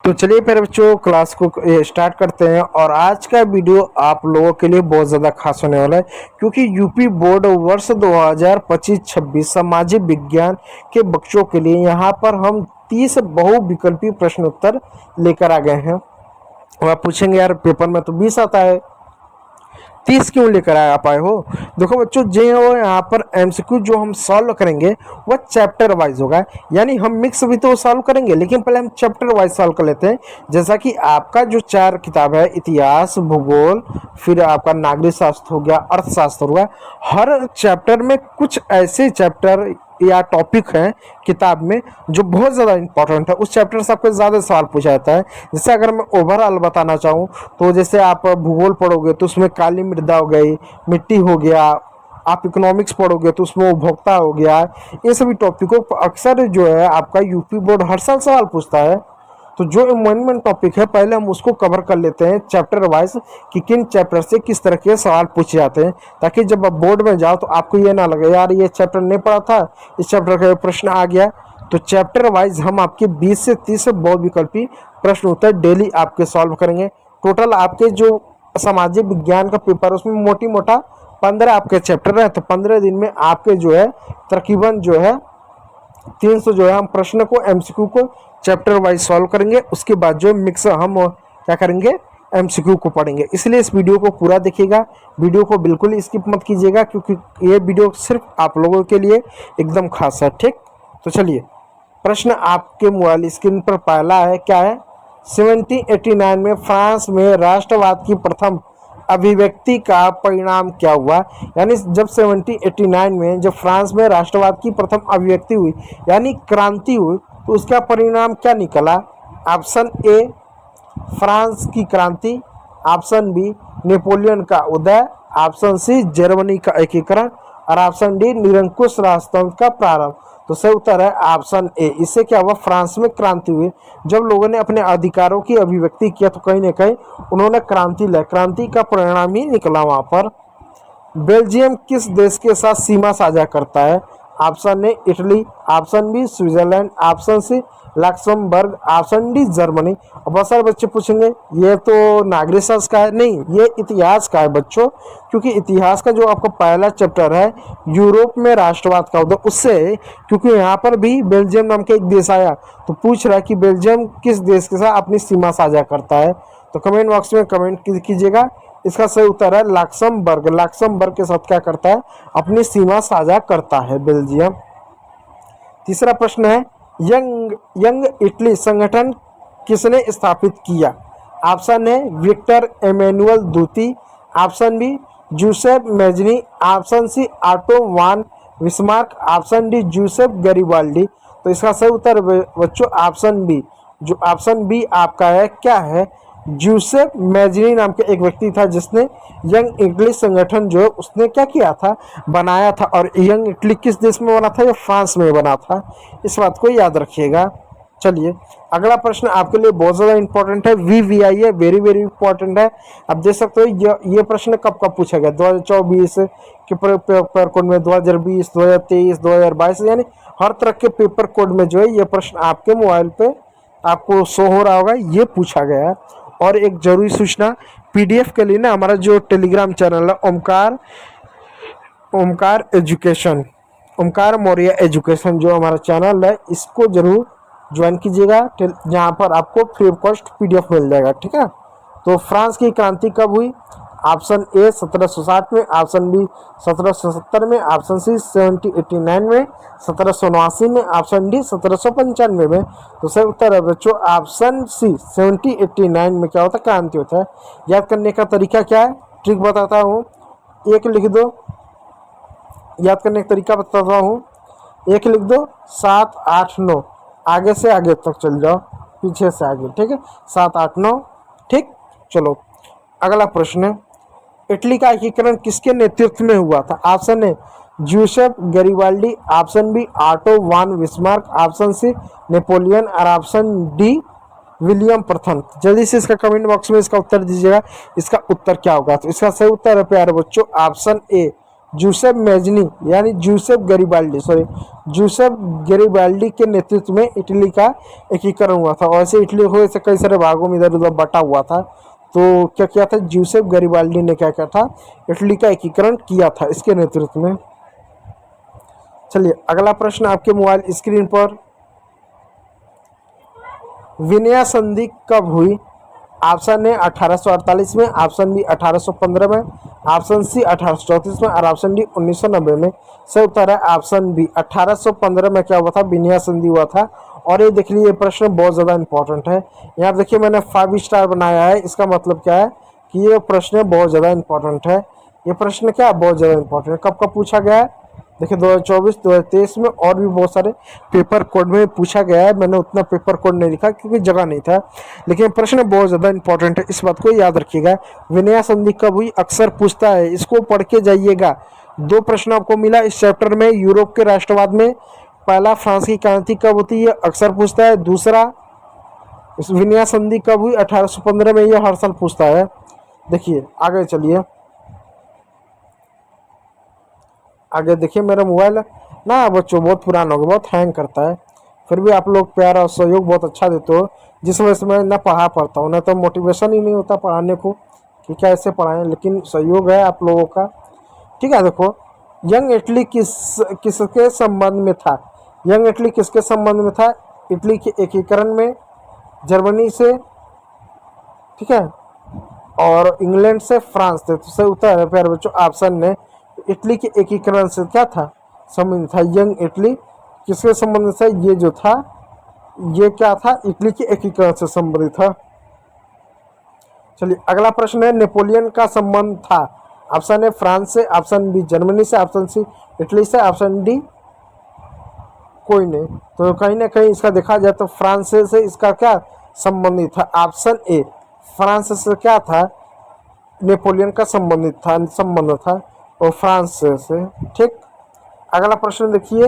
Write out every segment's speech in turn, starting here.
तो चलिए फिर बच्चों क्लास को स्टार्ट करते हैं। और आज का वीडियो आप लोगों के लिए बहुत ज़्यादा खास होने वाला है, क्योंकि यूपी बोर्ड वर्ष 2025-26 सामाजिक विज्ञान के बच्चों के लिए यहाँ पर हम 30 बहुविकल्पी प्रश्न उत्तर लेकर आ गए हैं। और आप पूछेंगे यार पेपर में तो 20 आता है, 30 क्यों लेकर आ पाए हो? देखो बच्चों, जो यहाँ पर एमसीक्यू जो हम सॉल्व करेंगे वह चैप्टर वाइज होगा, यानी हम मिक्स भी तो सॉल्व करेंगे, लेकिन पहले हम चैप्टर वाइज सॉल्व कर लेते हैं। जैसा कि आपका जो 4 किताब है, इतिहास, भूगोल, फिर आपका नागरिक शास्त्र हो गया, अर्थशास्त्र हो गया, हर चैप्टर में कुछ ऐसे चैप्टर या टॉपिक हैं किताब में जो बहुत ज़्यादा इंपॉर्टेंट है, उस चैप्टर से आपको ज़्यादा सवाल पूछा जाता है। जैसे अगर मैं ओवरऑल बताना चाहूँ तो जैसे आप भूगोल पढ़ोगे तो उसमें काली मृदा हो गई, मिट्टी हो गया, आप इकोनॉमिक्स पढ़ोगे तो उसमें उपभोक्ता हो गया, ये सभी टॉपिकों पर अक्सर जो है आपका यूपी बोर्ड हर साल सवाल पूछता है। तो जो इम्पोर्टेंट टॉपिक है पहले हम उसको कवर कर लेते हैं चैप्टर वाइज कि किन चैप्टर से किस तरह के सवाल पूछे जाते हैं, ताकि जब आप बोर्ड में जाओ तो आपको ये ना लगे यार ये चैप्टर नहीं पढ़ा था, इस चैप्टर का प्रश्न आ गया। तो चैप्टर वाइज हम आपके 20 से 30 बहुविकल्पी प्रश्न उत्तर डेली आपके सॉल्व करेंगे। टोटल आपके जो सामाजिक विज्ञान का पेपर उसमें मोटी मोटा 15 आपके चैप्टर है, तो 15 दिन में आपके जो है तकरीबन जो है 300 जो है हम प्रश्न को एमसीक्यू को चैप्टर वाइज सॉल्व करेंगे। उसके बाद जो मिक्स हम क्या करेंगे, एमसीक्यू को पढ़ेंगे। इसलिए इस वीडियो को पूरा देखिएगा, वीडियो को बिल्कुल स्किप मत कीजिएगा, क्योंकि ये वीडियो सिर्फ आप लोगों के लिए एकदम खास है। ठीक, तो चलिए प्रश्न आपके मोबाइल स्क्रीन पर पहला है, क्या है? 1789 में फ्रांस में राष्ट्रवाद की प्रथम अभिव्यक्ति का परिणाम क्या हुआ? यानी जब 1789 में जब फ्रांस में राष्ट्रवाद की प्रथम अभिव्यक्ति हुई यानी क्रांति हुई, तो उसका परिणाम क्या निकला? ऑप्शन ए फ्रांस की क्रांति, ऑप्शन बी नेपोलियन का उदय, ऑप्शन सी जर्मनी का एकीकरण, और ऑप्शन डी निरंकुश राजतंत्र का प्रारंभ। तो सही उत्तर है ऑप्शन ए। इससे क्या हुआ? फ्रांस में क्रांति हुई। जब लोगों ने अपने अधिकारों की अभिव्यक्ति किया तो कहीं ना कहीं उन्होंने क्रांति लाई, क्रांति का परिणाम ही निकला वहां पर। बेल्जियम किस देश के साथ सीमा साझा करता है? Option A Italy, option B Switzerland, option C Luxembourg, option D Germany. अब बहुत सारे बच्चे पूछेंगे ये तो नागरिक शास्त्र का है, नहीं ये इतिहास का है बच्चों, क्योंकि इतिहास का जो आपका पहला चैप्टर है यूरोप में राष्ट्रवाद का उदय, उससे क्योंकि यहाँ पर भी बेल्जियम नाम का एक देश आया, तो पूछ रहा है कि बेल्जियम किस देश के साथ अपनी सीमा साझा करता है। तो कमेंट बॉक्स में कमेंट कीजिएगा। इसका सही उत्तर है लक्समबर्ग। लक्समबर्ग के साथ क्या करता है? अपनी सीमा साझा करता है बेल्जियम। तीसरा प्रश्न है, यंग इटली संगठन किसने स्थापित किया? ऑप्शन ए विक्टर एमेनुअल दूती, option B Giuseppe Mazzini, option C Otto von Bismarck, option D Giuseppe Garibaldi. तो इसका सही उत्तर बच्चों ऑप्शन बी। जो ऑप्शन बी आपका है क्या है? जूसेफ मेजनी नाम के एक व्यक्ति था जिसने यंग इटली संगठन जो है उसने क्या किया था, बनाया था। और यंग इटली किस देश में बना था? ये फ्रांस में बना था। इस बात को याद रखिएगा। चलिए अगला प्रश्न आपके लिए बहुत ज़्यादा इंपॉर्टेंट है, VVI है, वेरी वेरी इंपॉर्टेंट है। आप देख सकते हो ये प्रश्न कब कब पूछा गया? 2024 के पेपर कोड में, 2020, 2023, 2022, यानी हर तरह के पेपर कोड में जो है ये प्रश्न आपके मोबाइल पे आपको शो हो रहा होगा, ये पूछा गया है। और एक जरूरी सूचना, PDF के लिए ना हमारा जो टेलीग्राम चैनल है ओमकार एजुकेशन, ओमकार मौर्य एजुकेशन जो हमारा चैनल है, इसको जरूर ज्वाइन कीजिएगा, जहाँ पर आपको फ्री ऑफ कॉस्ट PDF मिल जाएगा। ठीक है, तो फ्रांस की क्रांति कब हुई? ऑप्शन ए 1760 में, ऑप्शन बी 1770 में, ऑप्शन सी 1789 में, 1789 में, ऑप्शन डी 1795 में। तो सही उत्तर है बच्चों ऑप्शन सी 1789 में क्या होता है? क्रांति होता है। याद करने का तरीका क्या है? ट्रिक बताता हूँ, एक लिख दो, याद करने का तरीका बताता हूँ, एक लिख दो 7 8 9, आगे से आगे तक चल जाओ, पीछे से आगे। ठीक है, 7 8 9। ठीक, चलो अगला प्रश्न है, इटली का एकीकरण किसके नेतृत्व में हुआ था? Option A Giuseppe Garibaldi, option B Otto von Bismarck, option C Napoleon, और ऑप्शन डी विलियम प्रथम। जल्दी से इसका कमेंट बॉक्स में इसका उत्तर दीजिएगा, इसका उत्तर क्या होगा? तो इसका सही उत्तर है प्यारे बच्चों ऑप्शन ए जूसेप मेजनी यानी जूसेप गरीबाल्डी जूसेप गरीबाल्डी के नेतृत्व में इटली का एकीकरण हुआ था। और ऐसे इटली को ऐसे कई सारे भागों में इधर उधर बटा हुआ था। तो क्या किया था, जूसेप गरीबाल्डी ने क्या किया था, इटली का एकीकरण किया था इसके नेतृत्व में। चलिए अगला प्रश्न आपके मोबाइल स्क्रीन पर। विनया संधि कब हुई? ऑप्शन ए 1848 में, ऑप्शन बी 1815 में, ऑप्शन सी 1834 में और ऑप्शन डी 1990 में। सही उत्तर है ऑप्शन बी 1815 में क्या हुआ था, विनया संधि हुआ था। और ये देख लीजिए, ये प्रश्न बहुत ज़्यादा इंपॉर्टेंट है। यहाँ देखिए मैंने 5 स्टार बनाया है। इसका मतलब क्या है कि ये प्रश्न बहुत ज़्यादा इंपॉर्टेंट है। ये प्रश्न क्या बहुत ज़्यादा इंपॉर्टेंट है, कब कब पूछा गया है? देखिए 2024, 2023 में और भी बहुत सारे पेपर कोड में पूछा गया है। मैंने उतना पेपर कोड नहीं लिखा क्योंकि जगह नहीं था, लेकिन प्रश्न बहुत ज़्यादा इंपॉर्टेंट है, इस बात को याद रखिएगा। विनया संधि कब हुई अक्सर पूछता है, इसको पढ़ के जाइएगा। 2 प्रश्न आपको मिला इस चैप्टर में। यूरोप के राष्ट्रवाद में पहला फ्रांस की क्रांति कब होती है, अक्सर पूछता है। दूसरा विनया संधि कब हुई 1815 में, यह हर साल पूछता है। देखिए आगे चलिए, आगे देखिए। मेरा मोबाइल ना बच्चों बहुत पुराना हो गया, बहुत हैंग करता है। फिर भी आप लोग प्यार और सहयोग बहुत अच्छा देते हो, जिस वजह से मैं ना पढ़ा पढ़ता हूँ, ना तो मोटिवेशन ही नहीं होता पढ़ाने को कि क्या ऐसे पढ़ाएं, लेकिन सहयोग है आप लोगों का। ठीक है, देखो यंग इटली किसके संबंध में था? यंग इटली किसके संबंध में था? इटली के एकीकरण में, जर्मनी से, ठीक है, और इंग्लैंड से, फ्रांस से। तो सही उत्तर है प्यारे बच्चों ऑप्शन ने इटली के एकीकरण से क्या था, संबंध था। यंग इटली किसके संबंध से? ये जो था ये क्या था, इटली के एकीकरण से संबंधित था। चलिए अगला प्रश्न है, नेपोलियन का संबंध था। ऑप्शन ए फ्रांस से, ऑप्शन बी जर्मनी से, ऑप्शन सी इटली से, ऑप्शन डी कोई नहीं। तो कहीं ना कहीं इसका देखा जाए तो फ्रांस से इसका क्या संबंधित था। ऑप्शन ए फ्रांस से क्या था, नेपोलियन का संबंध था और फ्रांस से। ठीक, अगला प्रश्न देखिए,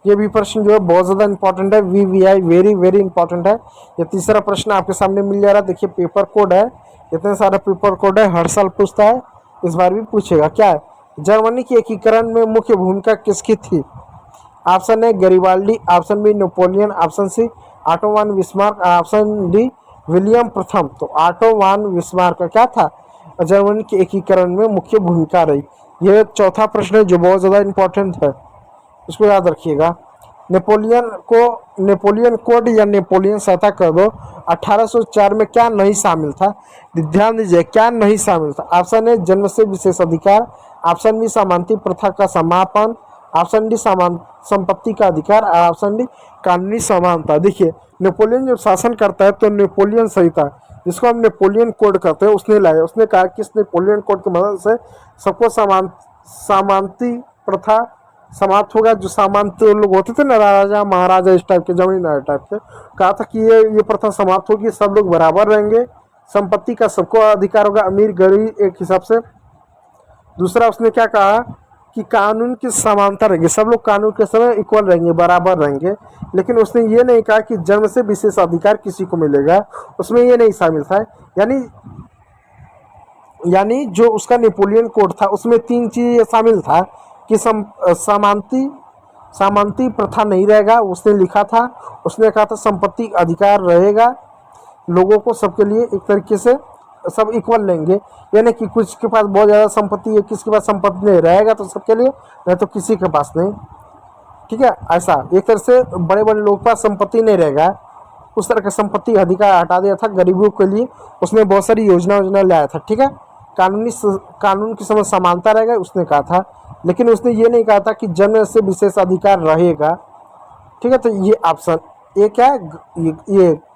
ये भी प्रश्न जो है बहुत ज़्यादा इंपॉर्टेंट है। VVI वेरी वेरी इंपॉर्टेंट है। ये तीसरा प्रश्न आपके सामने मिल जा रहा है। देखिए पेपर कोड है, इतने सारे पेपर कोड है, हर साल पूछता है, इस बार भी पूछेगा। क्या है, जर्मनी के एकीकरण में मुख्य भूमिका किसकी थी? Option A Garibaldi, option B Napoleon, option C Otto von Bismarck, option D William प्रथम। तो ऑटो वान बिस्मार्क का क्या था, जर्मनी के एकीकरण में मुख्य भूमिका रही। यह चौथा प्रश्न है जो बहुत ज़्यादा इंपॉर्टेंट है, इसको याद रखिएगा। नेपोलियन कोड या नेपोलियन सतह कर दो 1804 में क्या नहीं शामिल था? ध्यान दीजिए, क्या नहीं शामिल था। ऑप्शन ए जन्म से विशेष अधिकार, ऑप्शन बी सामंती प्रथा का समापन, ऑप्शन डी संपत्ति का अधिकार और ऑप्शन डी कानूनी समानता। देखिए नेपोलियन जब शासन करता है तो नेपोलियन संहिता, जिसको हम नेपोलियन कोड कहते हैं, उसने लाया। उसने कहा कि इस नेपोलियन कोड की मदद से सबको सामंती प्रथा समाप्त होगा। जो सामंत लोग होते थे ना, राजा महाराजा इस टाइप के, जमींदार टाइप के, कहा था कि ये प्रथा समाप्त होगी, सब लोग बराबर रहेंगे, संपत्ति का सबको अधिकार होगा, अमीर गरीब एक हिसाब से। दूसरा उसने क्या कहा कि कानून की समानता रहेगी, सब लोग कानून के समय इक्वल रहेंगे, बराबर रहेंगे। लेकिन उसने ये नहीं कहा कि जन्म से विशेष अधिकार किसी को मिलेगा, उसमें ये नहीं शामिल था। यानी जो उसका नेपोलियन कोड था उसमें 3 चीज़ शामिल था कि सामंती प्रथा नहीं रहेगा, उसने लिखा था। उसने कहा था संपत्ति अधिकार रहेगा लोगों को, सबके लिए एक तरीके से सब इक्वल लेंगे। यानी कि कुछ के पास बहुत ज़्यादा संपत्ति है, किसी के पास संपत्ति नहीं रहेगा तो सबके लिए, नहीं तो किसी के पास नहीं। ठीक है, ऐसा एक तरह से बड़े बड़े लोगों के पास संपत्ति नहीं रहेगा, उस तरह का संपत्ति अधिकार हटा दिया था गरीबों के लिए। उसने बहुत सारी योजना लाया था। ठीक है, कानून की समझ समानता रहेगा उसने कहा था, लेकिन उसने ये नहीं कहा था कि जन्म से विशेष अधिकार रहेगा। ठीक है, तो ये ऑप्शन ए क्या है,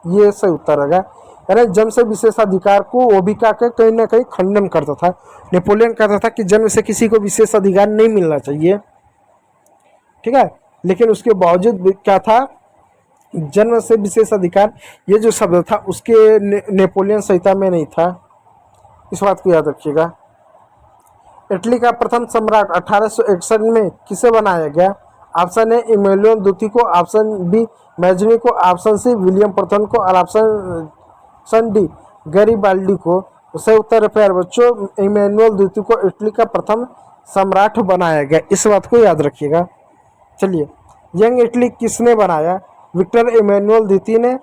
ये सही उत्तर रहेगा। यानी जन्म से विशेष अधिकार को वो भी क्या कहीं ना कहीं खंडन करता था। नेपोलियन कहता था कि जन्म से किसी को विशेष अधिकार नहीं मिलना चाहिए। ठीक है, लेकिन उसके बावजूद क्या था, जन्म से विशेष अधिकार ये जो शब्द था उसके नेपोलियन संहिता में नहीं था, इस बात को याद रखिएगा। इटली का प्रथम सम्राट 1861 में किसे बनाया गया? ऑप्शन ए इमैनुअल द्वितीय को, ऑप्शन बी मैजनी को, ऑप्शन सी विलियम प्रथम को और ऑप्शन डी गैरीबाल्डी को। तो सही उत्तर है प्यारे बच्चों, इमैनुअल द्वितीय को इटली का प्रथम सम्राट बनाया गया, इस बात को याद रखिएगा। चलिए, यंग इटली किसने बनाया? विक्टर इमैनुअल द्वितीय ने,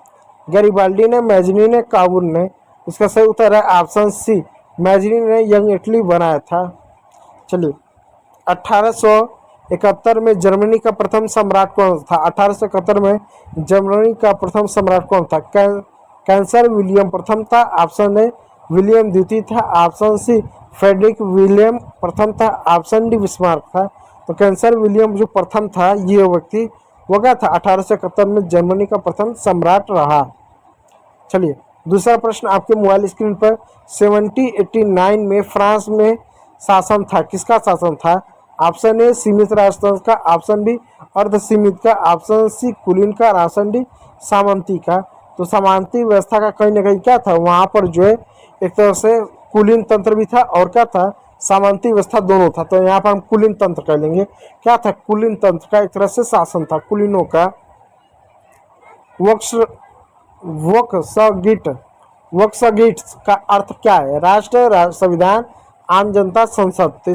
गैरिबाल्डी ने, मैजनी ने, काबूर ने। इसका सही उत्तर है ऑप्शन सी, मैजनी ने यंग इटली बनाया था। चलिए, 1871 में जर्मनी का प्रथम सम्राट कौन था? 1871 में जर्मनी का प्रथम सम्राट कौन था? कैंसर विलियम प्रथम था, ऑप्शन ए। विलियम द्वितीय था, ऑप्शन सी। फ्रेडरिक विलियम प्रथम था, ऑप्शन डी। बिस्मार्क था। तो कैंसर विलियम जो प्रथम था, ये व्यक्ति वो क्या था? 1871 में जर्मनी का प्रथम सम्राट रहा। चलिए, दूसरा प्रश्न आपके मोबाइल स्क्रीन पर। 1789 में फ्रांस में शासन था, किसका शासन था? ऑप्शन ए सीमित राजतंत्र का, ऑप्शन बी अर्ध सीमित का, ऑप्शन सी कुलीन का, ऑप्शन डी सामंती का। तो सामंती व्यवस्था का कहीं ना कहीं क्या था, वहाँ पर जो है एक तरह से कुलीन तंत्र भी था और क्या था, सामंती व्यवस्था दोनों था। तो यहाँ पर हम कुलीन तंत्र कह लेंगे। क्या था? कुलीन तंत्र का एक तरह से शासन था, कुलीनों का। वक्सगिट का अर्थ क्या है? राष्ट्र, संविधान, आम जनता, संसद। तो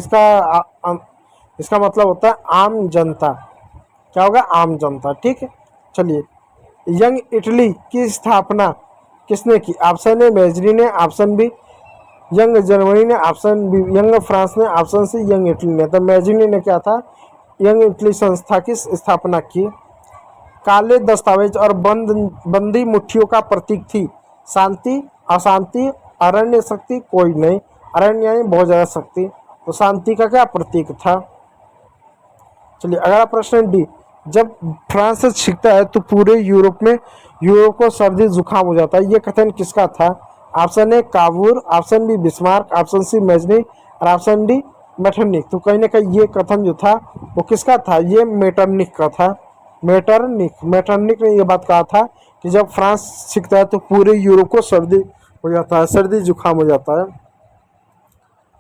इसका मतलब होता है आम जनता। क्या होगा? आम जनता। ठीक है। चलिए, यंग इटली की स्थापना किसने की? ऑप्शन ए मैजनी ने, ऑप्शन बी यंग जर्मनी ने, ऑप्शन बी यंग फ्रांस ने, ऑप्शन सी यंग इटली ने। तो मैजनी ने क्या था? यंग इटली संस्था की स्थापना की। काले दस्तावेज और बंदी मुट्ठियों का प्रतीक थी। शांति, अशांति, अरण्य शक्ति, कोई नहीं। अरण्य यानी बहुत ज़्यादा शक्ति। तो शांति का क्या प्रतीक था? चलिए, अगला प्रश्न डी। जब फ्रांस से छिपता है तो पूरे यूरोप को सर्दी जुकाम हो जाता है, ये कथन किसका था? Option A Cavour, option B Bismarck, option C Mazzini और ऑप्शन डी मेटरनिक। तो कहीं ना कहीं ये कथन जो था वो किसका था? ये मेटरनिक का था। मेटरनिक ने ये बात कहा था कि जब फ्रांस छिपता है तो पूरे यूरोप को सर्दी हो जाता है, सर्दी जुकाम हो जाता है।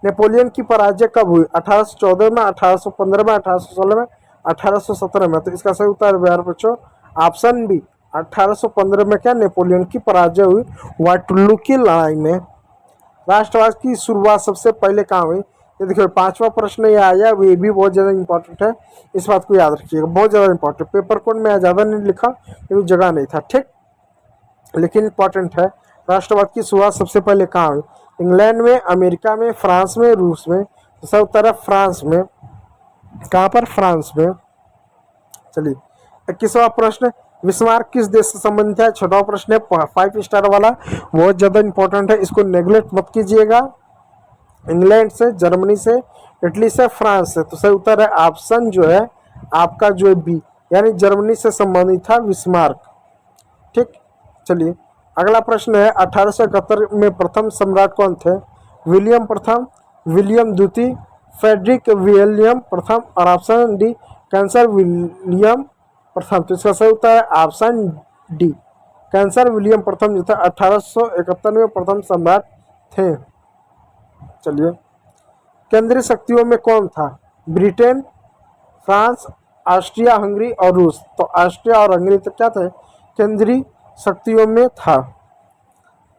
नेपोलियन की पराजय कब हुई? 1814 में, 1815 में, 1816 में, 1817 में। तो इसका सही उत्तर बिहार बच्चों ऑप्शन बी, 1815 में क्या नेपोलियन की पराजय हुई वाटरलू की लड़ाई में। राष्ट्रवाद की शुरुआत सबसे पहले कहाँ हुई? ये देखिए, पांचवा प्रश्न ये आया, ये भी बहुत ज़्यादा इंपॉर्टेंट है, इस बात को याद रखिएगा, बहुत ज़्यादा इंपॉर्टेंट। पेपर कोड में ज़्यादा नहीं लिखा क्योंकि जगह नहीं था, ठीक, लेकिन इंपॉर्टेंट है। राष्ट्रवाद की शुरुआत सबसे पहले कहाँ हुई? इंग्लैंड में, अमेरिका में, फ्रांस में, रूस में। तो सब तरफ फ्रांस में। कहाँ पर? फ्रांस में। चलिए, 21वां प्रश्न, बिस्मार्क किस देश से संबंधित है? छठवां प्रश्न है 5 स्टार वाला, बहुत ज़्यादा इंपॉर्टेंट है, इसको नेग्लेक्ट मत कीजिएगा। इंग्लैंड से, जर्मनी से, इटली से, फ्रांस से। तो सही उत्तर है ऑप्शन जो है आपका जो है बी, यानी जर्मनी से संबंधित था बिस्मार्क। ठीक। चलिए, अगला प्रश्न है 1871 में प्रथम सम्राट कौन थे? विलियम प्रथम, विलियम द्वितीय, फ्रेडरिक विलियम प्रथम और ऑप्शन डी कैंसर विलियम प्रथम। तो इसका सही उत्तर है ऑप्शन डी, कैंसर विलियम प्रथम जो था 1871 में प्रथम सम्राट थे। चलिए, केंद्रीय शक्तियों में कौन था? ब्रिटेन, फ्रांस, ऑस्ट्रिया हंगरी और रूस। तो ऑस्ट्रिया और हंगरी तो क्या थे? केंद्रीय शक्तियों में था।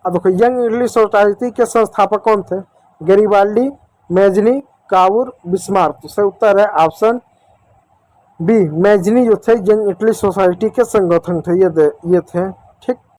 अब देखो, यंग इटली सोसाइटी के संस्थापक कौन थे? Garibaldi, Mazzini, काबूर, Bismarck. तो सही उत्तर है ऑप्शन बी, मैजनी जो थे यंग इटली सोसाइटी के संगठन थे, ये थे। ठीक।